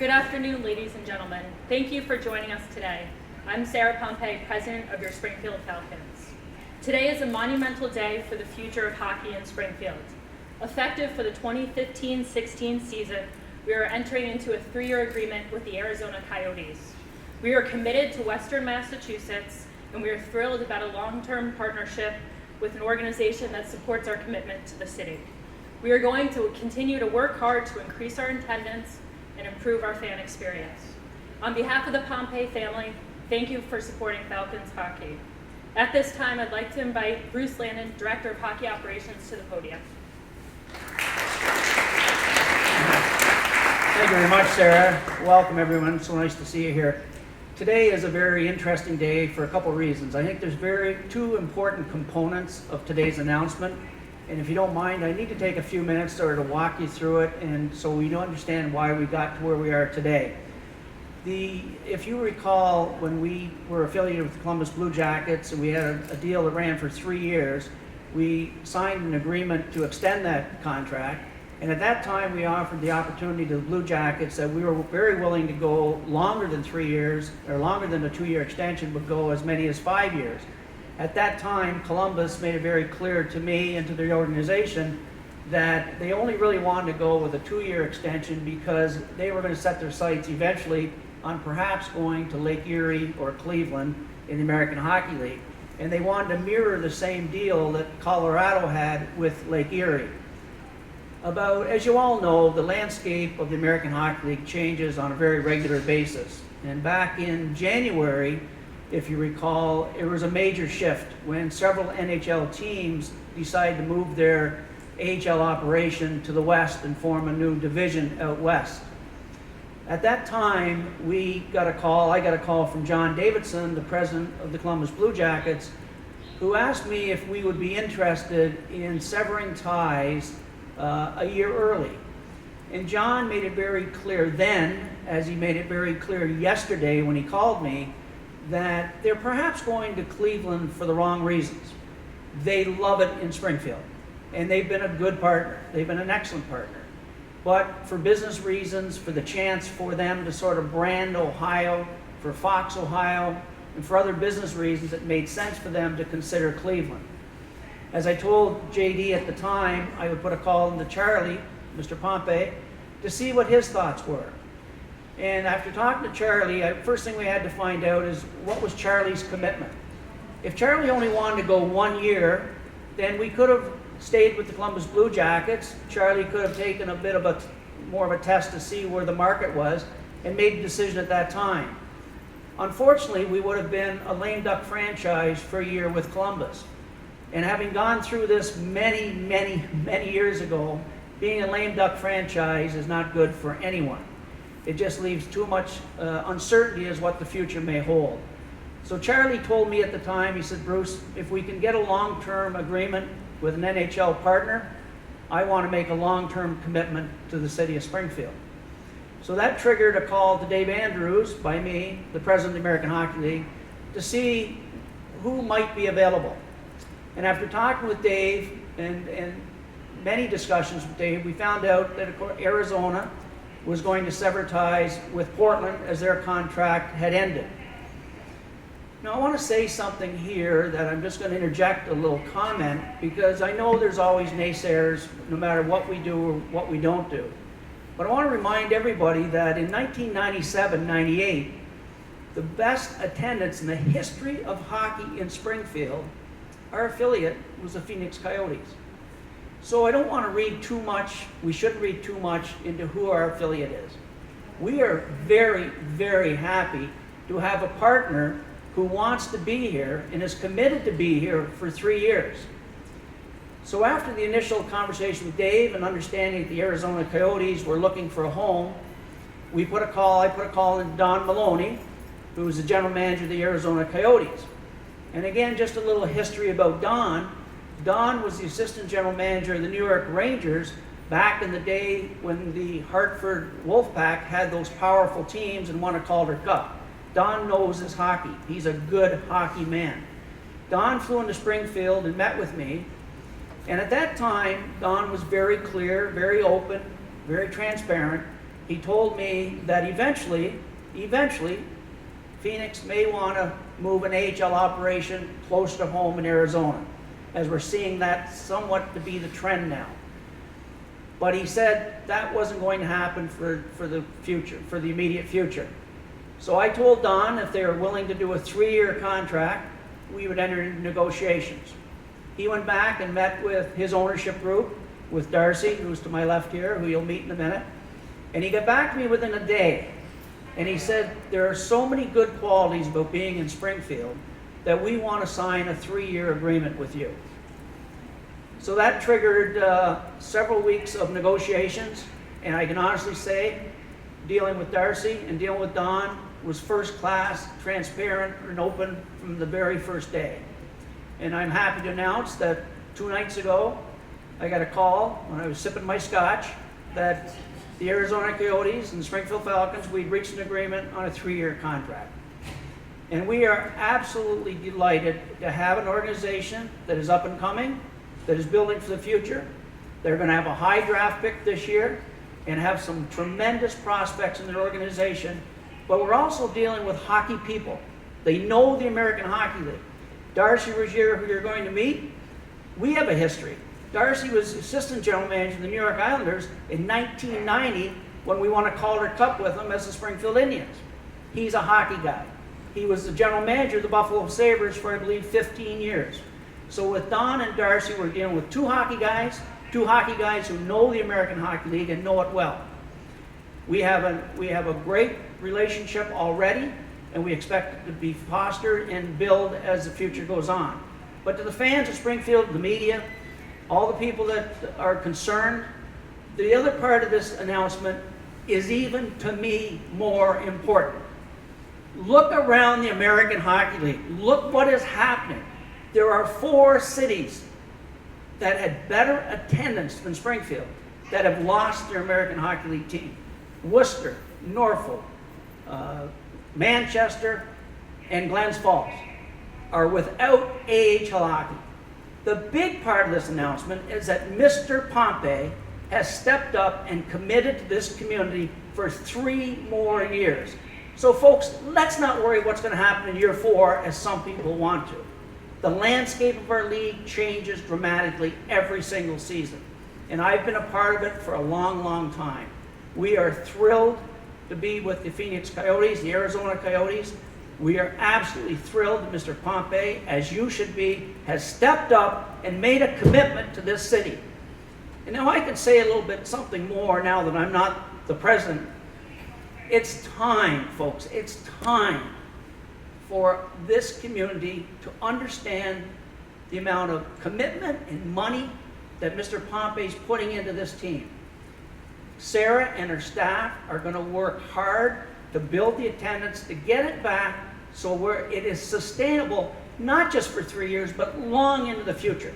Good afternoon, ladies and gentlemen. Thank you for joining us today. I'm Sarah Pompey, president of your Springfield Falcons. Today is a monumental day for the future of hockey in Springfield. Effective for the 2015-16 season, we are entering into a 3-year agreement with the Arizona Coyotes. We are committed to Western Massachusetts, and we are thrilled about a long-term partnership with an organization that supports our commitment to the city. We are going to continue to work hard to increase our attendance and improve our fan experience. On behalf of the Pompey family, thank you for supporting Falcons hockey. At this time, I'd like to invite Bruce Landon, Director of Hockey Operations, to the podium. Thank you very much, Sarah. Welcome, everyone. So nice to see you here. Today is a very interesting day for a couple of reasons. I think there's two important components of today's announcement. And if you don't mind, I need to take a few minutes to walk you through it, and so we don't understand why we got to where we are today. If you recall, when we were affiliated with the Columbus Blue Jackets and we had a deal that ran for 3 years, we signed an agreement to extend that contract. And at that time, we offered the opportunity to the Blue Jackets that we were very willing to go longer than 3 years, or longer than a 2-year extension, but go as many as 5 years. At that time, Columbus made it very clear to me and to the organization that they only really wanted to go with a 2-year extension because they were going to set their sights eventually on perhaps going to Lake Erie or Cleveland in the American Hockey League. And they wanted to mirror the same deal that Colorado had with Lake Erie. As you all know, the landscape of the American Hockey League changes on a very regular basis. And back in January, if you recall, it was a major shift when several NHL teams decided to move their AHL operation to the west and form a new division out west. At that time, I got a call from John Davidson, the president of the Columbus Blue Jackets, who asked me if we would be interested in severing ties a year early. And John made it very clear then, as he made it very clear yesterday when he called me, that they're perhaps going to Cleveland for the wrong reasons. They love it in Springfield, and they've been a good partner. They've been an excellent partner. But for business reasons, for the chance for them to sort of brand Ohio, for Fox Ohio, and for other business reasons, it made sense for them to consider Cleveland. As I told JD at the time, I would put a call into Charlie, Mr. Pompey, to see what his thoughts were. And after talking to Charlie, first thing we had to find out is what was Charlie's commitment. If Charlie only wanted to go 1 year, then we could have stayed with the Columbus Blue Jackets. Charlie could have taken a bit of more of a test to see where the market was and made a decision at that time. Unfortunately, we would have been a lame duck franchise for a year with Columbus. And having gone through this many, many, many years ago, being a lame duck franchise is not good for anyone. It just leaves too much uncertainty as what the future may hold. So Charlie told me at the time, he said, Bruce, if we can get a long-term agreement with an NHL partner, I want to make a long-term commitment to the city of Springfield. So that triggered a call to Dave Andrews by me, the president of the American Hockey League, to see who might be available. And after talking with Dave and many discussions with Dave, we found out that Arizona was going to sever ties with Portland as their contract had ended. Now I want to say something here that I'm just going to interject a little comment because I know there's always naysayers no matter what we do or what we don't do. But I want to remind everybody that in 1997-98, the best attendance in the history of hockey in Springfield, our affiliate was the Phoenix Coyotes. So I don't want to read too much, we shouldn't read too much into who our affiliate is. We are very, very happy to have a partner who wants to be here and is committed to be here for 3 years. So after the initial conversation with Dave and understanding that the Arizona Coyotes were looking for a home, I put a call in Don Maloney, who was the general manager of the Arizona Coyotes. And again, just a little history about Don. Don was the assistant general manager of the New York Rangers back in the day when the Hartford Wolfpack had those powerful teams and won a Calder Cup. Don knows his hockey. He's a good hockey man. Don flew into Springfield and met with me. And at that time, Don was very clear, very open, very transparent, he told me that eventually, Phoenix may want to move an AHL operation close to home in Arizona, as we're seeing that somewhat to be the trend now. But he said that wasn't going to happen for the future, for the immediate future. So I told Don if they were willing to do a 3-year contract, we would enter into negotiations. He went back and met with his ownership group, with Darcy, who's to my left here, who you'll meet in a minute. And he got back to me within a day. And he said, there are so many good qualities about being in Springfield that we want to sign a 3-year agreement with you. So that triggered several weeks of negotiations. And I can honestly say, dealing with Darcy and dealing with Don was first class, transparent, and open from the very first day. And I'm happy to announce that 2 nights ago, I got a call when I was sipping my scotch that the Arizona Coyotes and the Springfield Falcons, we'd reached an agreement on a 3-year contract. And we are absolutely delighted to have an organization that is up and coming, that is building for the future. They're going to have a high draft pick this year and have some tremendous prospects in their organization. But we're also dealing with hockey people. They know the American Hockey League. Darcy Rozier, who you're going to meet, we have a history. Darcy was assistant general manager of the New York Islanders in 1990 when we won a Calder Cup with them as the Springfield Indians. He's a hockey guy. He was the general manager of the Buffalo Sabres for, I believe, 15 years. So with Don and Darcy, we're dealing with 2 hockey guys who know the American Hockey League and know it well. We have a great relationship already, and we expect it to be fostered and build as the future goes on. But to the fans of Springfield, the media, all the people that are concerned, the other part of this announcement is even, to me, more important. Look around the American Hockey League. Look what is happening. There are 4 cities that had better attendance than Springfield that have lost their American Hockey League team. Worcester, Norfolk, Manchester, and Glens Falls are without AHL hockey. The big part of this announcement is that Mr. Pompey has stepped up and committed to this community for 3 more years. So folks, let's not worry what's going to happen in year 4 as some people want to. The landscape of our league changes dramatically every single season. And I've been a part of it for a long, long time. We are thrilled to be with the Phoenix Coyotes, the Arizona Coyotes. We are absolutely thrilled that Mr. Pompey, as you should be, has stepped up and made a commitment to this city. And now I can say a little bit something more now that I'm not the president. It's time, folks, it's time for this community to understand the amount of commitment and money that Mr. Pompey's putting into this team. Sarah and her staff are going to work hard to build the attendance, to get it back so it is sustainable, not just for 3 years, but long into the future,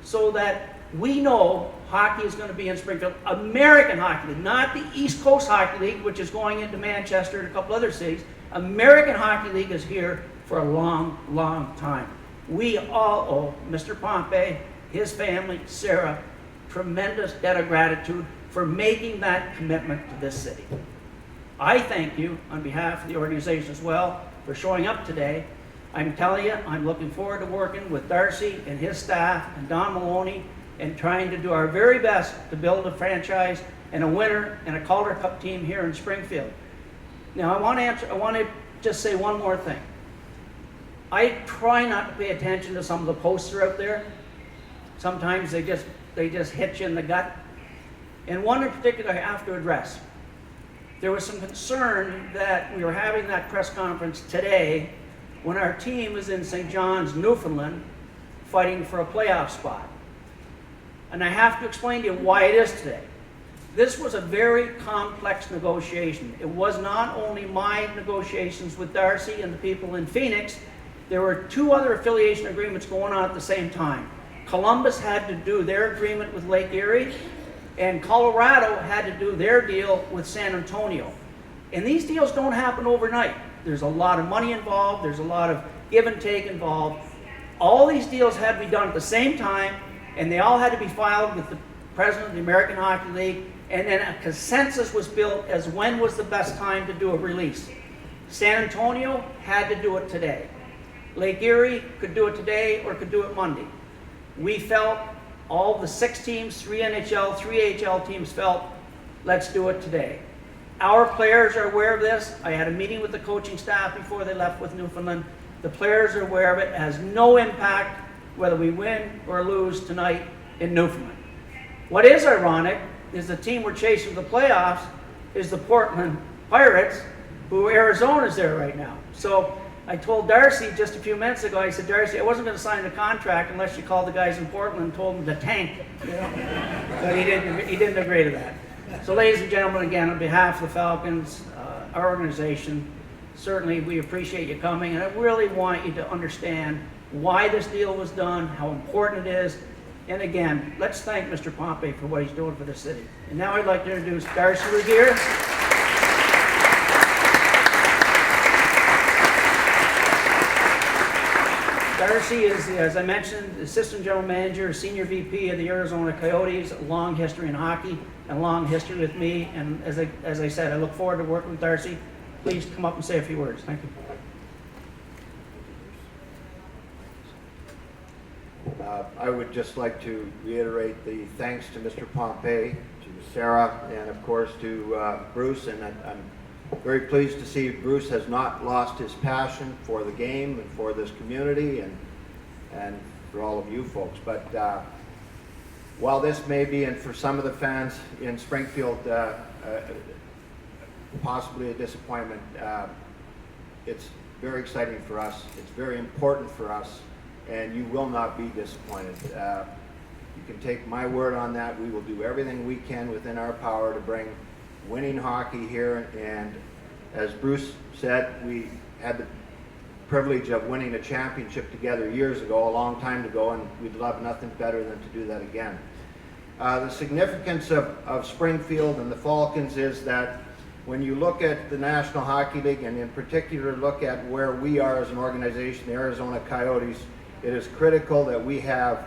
so that we know hockey is going to be in Springfield. American Hockey League, not the East Coast Hockey League, which is going into Manchester and a couple other cities. American Hockey League is here for a long, long time. We all owe Mr. Pompey, his family, Sarah, tremendous debt of gratitude for making that commitment to this city. I thank you on behalf of the organization as well for showing up today. I'm telling you, I'm looking forward to working with Darcy and his staff and Don Maloney and trying to do our very best to build a franchise and a winner and a Calder Cup team here in Springfield. Now, I want to just say one more thing. I try not to pay attention to some of the posts that are out there. Sometimes they just hit you in the gut. And one in particular I have to address. There was some concern that we were having that press conference today when our team was in St. John's, Newfoundland, fighting for a playoff spot. And I have to explain to you why it is today. This was a very complex negotiation. It was not only my negotiations with Darcy and the people in Phoenix. There were 2 other affiliation agreements going on at the same time. Columbus had to do their agreement with Lake Erie, and Colorado had to do their deal with San Antonio. And these deals don't happen overnight. There's a lot of money involved. There's a lot of give and take involved. All these deals had to be done at the same time, and they all had to be filed with the president of the American Hockey League, and then a consensus was built as when was the best time to do a release. San Antonio had to do it today. Lake Erie could do it today or could do it Monday. We felt, all the 6 teams, 3 NHL, 3 AHL teams felt, let's do it today. Our players are aware of this. I had a meeting with the coaching staff before they left with Newfoundland. The players are aware of it. It has no impact whether we win or lose tonight in Newfoundland. What is ironic is the team we're chasing the playoffs is the Portland Pirates, who Arizona's there right now. So I told Darcy just a few minutes ago, I said, Darcy, I wasn't going to sign the contract unless you called the guys in Portland and told them to tank it. You know? But he didn't agree to that. So ladies and gentlemen, again, on behalf of the Falcons, our organization, certainly we appreciate you coming, and I really want you to understand why this deal was done, how important it is, and again, let's thank Mr. Pompey for what he's doing for the city. And now I'd like to introduce Darcy Regier. Darcy is, as I mentioned, Assistant General Manager, Senior VP of the Arizona Coyotes, a long history in hockey and a long history with me. And as I said, I look forward to working with Darcy. Please come up and say a few words. Thank you. I would just like to reiterate the thanks to Mr. Pompey, to Sarah, and of course to Bruce. And I'm very pleased to see Bruce has not lost his passion for the game and for this community and for all of you folks. But while this may be, and for some of the fans in Springfield, possibly a disappointment, it's very exciting for us. It's very important for us, and you will not be disappointed. You can take my word on that. We will do everything we can within our power to bring winning hockey here, and as Bruce said, we had the privilege of winning a championship together years ago, a long time ago, and we'd love nothing better than to do that again. The significance of Springfield and the Falcons is that when you look at the National Hockey League, and in particular look at where we are as an organization, the Arizona Coyotes, it is critical that we have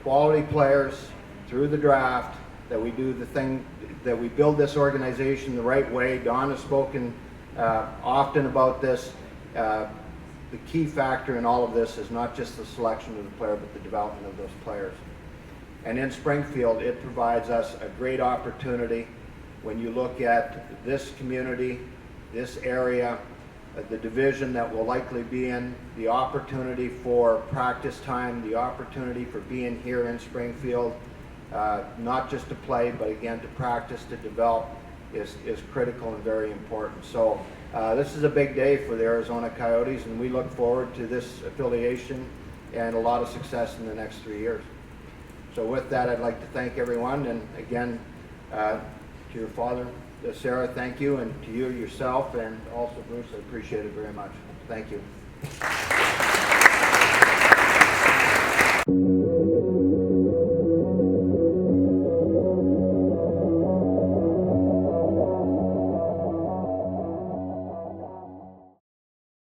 quality players through the draft, that we do the thing, that we build this organization the right way. Don has spoken often about this. The key factor in all of this is not just the selection of the player, but the development of those players. And in Springfield, it provides us a great opportunity when you look at this community, this area, the division that we'll likely be in, the opportunity for practice time, the opportunity for being here in Springfield, not just to play, but again to practice, to develop, is critical and very important. So this is a big day for the Arizona Coyotes, and we look forward to this affiliation and a lot of success in the next 3 years. So with that, I'd like to thank everyone, and again, to your father, Sarah, thank you, and to you yourself, and also Bruce, I appreciate it very much. Thank you.